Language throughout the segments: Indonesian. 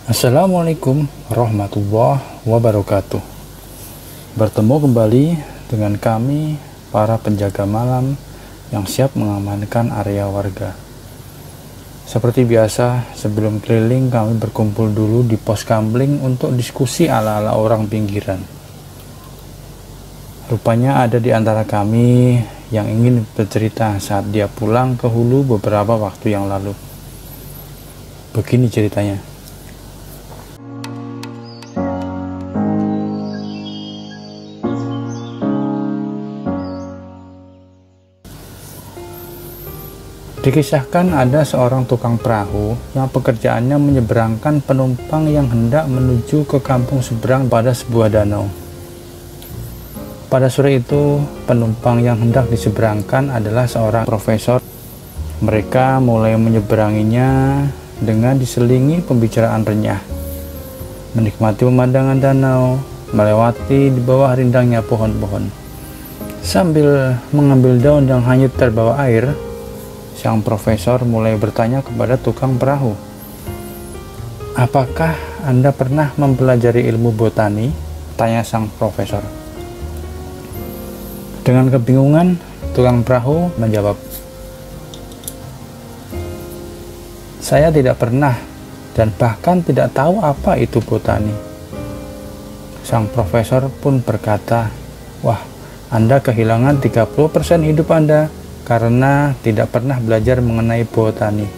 Assalamualaikum warahmatullahi wabarakatuh. Bertemu kembali dengan kami, para penjaga malam yang siap mengamankan area warga. Seperti biasa, sebelum keliling kami berkumpul dulu di pos kamling untuk diskusi ala-ala orang pinggiran. Rupanya ada di antara kami yang ingin bercerita saat dia pulang ke hulu beberapa waktu yang lalu. Begini ceritanya. Dikisahkan ada seorang tukang perahu yang pekerjaannya menyeberangkan penumpang yang hendak menuju ke kampung seberang pada sebuah danau. Pada sore itu, penumpang yang hendak diseberangkan adalah seorang profesor. Mereka mulai menyeberanginya dengan diselingi pembicaraan renyah, menikmati pemandangan danau, melewati di bawah rindangnya pohon-pohon. Sambil mengambil daun yang hanyut terbawa air, sang profesor mulai bertanya kepada tukang perahu, "Apakah Anda pernah mempelajari ilmu botani?" tanya sang profesor. Dengan kebingungan, tukang perahu menjawab, "Saya tidak pernah dan bahkan tidak tahu apa itu botani." Sang profesor pun berkata, "Wah, Anda kehilangan 30% hidup Anda karena tidak pernah belajar mengenai botani."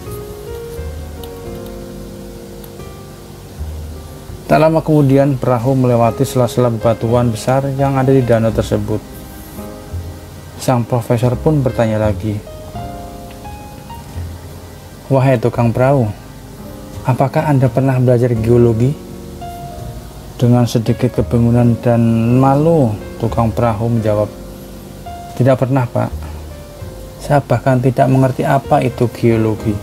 Tak lama kemudian, perahu melewati sela-sela bebatuan besar yang ada di danau tersebut. Sang profesor pun bertanya lagi, "Wahai tukang perahu, apakah Anda pernah belajar geologi?" Dengan sedikit kebingungan dan malu, tukang perahu menjawab, "Tidak pernah, Pak. Saya bahkan tidak mengerti apa itu geologi."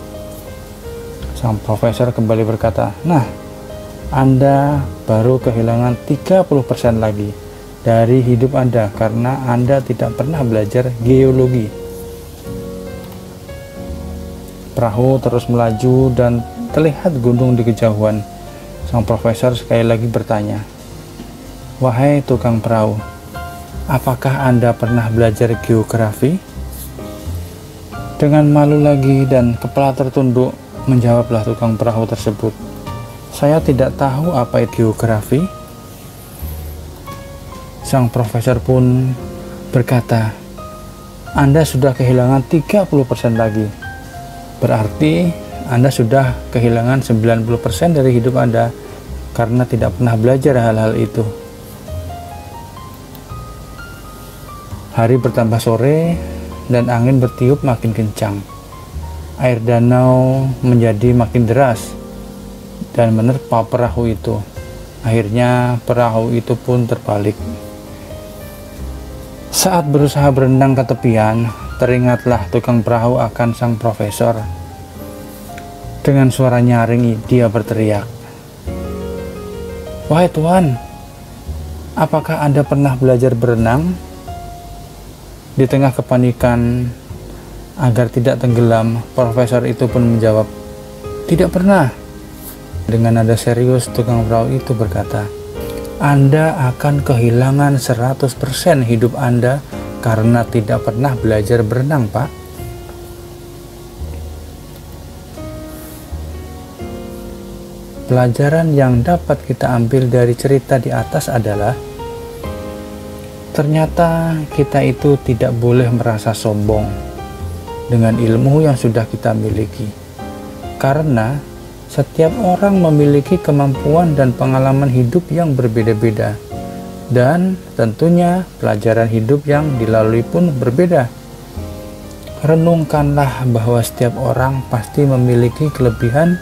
Sang profesor kembali berkata, "Nah, Anda baru kehilangan 30% lagi dari hidup Anda karena Anda tidak pernah belajar geologi." Perahu terus melaju dan terlihat gunung di kejauhan. Sang profesor sekali lagi bertanya, "Wahai tukang perahu, apakah Anda pernah belajar geografi?" Dengan malu lagi dan kepala tertunduk, menjawablah tukang perahu tersebut, "Saya tidak tahu apa itu geografi." Sang profesor pun berkata, "Anda sudah kehilangan 30% lagi. Berarti Anda sudah kehilangan 90% dari hidup Anda karena tidak pernah belajar hal-hal itu." Hari bertambah sore dan angin bertiup makin kencang. Air danau menjadi makin deras dan menerpa perahu itu. Akhirnya perahu itu pun terbalik. Saat berusaha berenang ke tepian, teringatlah tukang perahu akan sang profesor. Dengan suara nyaring dia berteriak, "Wahai Tuan, apakah Anda pernah belajar berenang?" Di tengah kepanikan agar tidak tenggelam, profesor itu pun menjawab, "Tidak pernah." Dengan nada serius, tukang perahu itu berkata, "Anda akan kehilangan 100% hidup Anda karena tidak pernah belajar berenang, Pak." Pelajaran yang dapat kita ambil dari cerita di atas adalah, ternyata kita itu tidak boleh merasa sombong dengan ilmu yang sudah kita miliki, karena setiap orang memiliki kemampuan dan pengalaman hidup yang berbeda-beda, dan tentunya pelajaran hidup yang dilalui pun berbeda. Renungkanlah bahwa setiap orang pasti memiliki kelebihan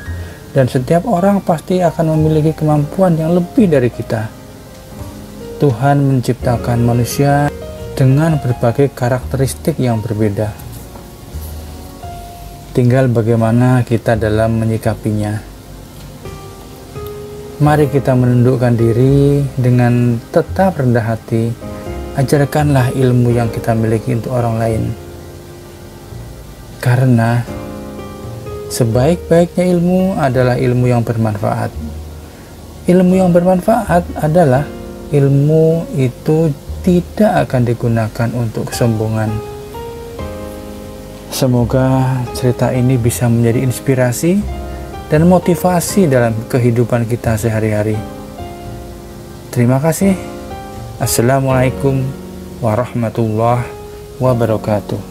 dan setiap orang pasti akan memiliki kemampuan yang lebih dari kita. Tuhan menciptakan manusia dengan berbagai karakteristik yang berbeda. Tinggal bagaimana kita dalam menyikapinya. Mari kita menundukkan diri dengan tetap rendah hati. Ajarkanlah ilmu yang kita miliki untuk orang lain. Karena sebaik-baiknya ilmu adalah ilmu yang bermanfaat. Ilmu yang bermanfaat adalah ilmu itu tidak akan digunakan untuk kesombongan. Semoga cerita ini bisa menjadi inspirasi dan motivasi dalam kehidupan kita sehari-hari. Terima kasih. Assalamualaikum warahmatullahi wabarakatuh.